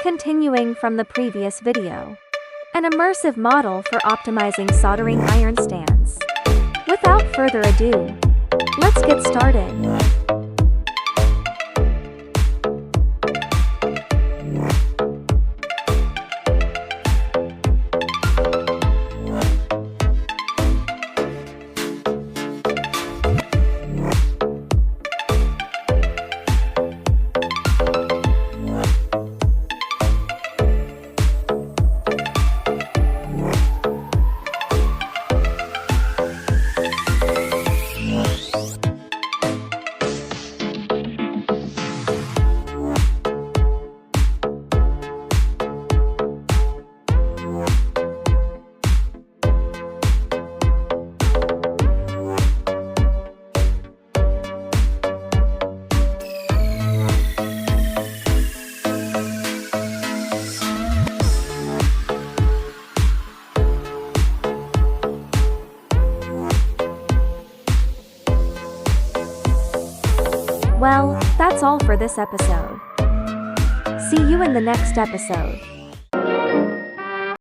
Continuing from the previous video. An immersive model for optimizing soldering iron stands. Without further ado, let's get started. Well, that's all for this episode. See you in the next episode.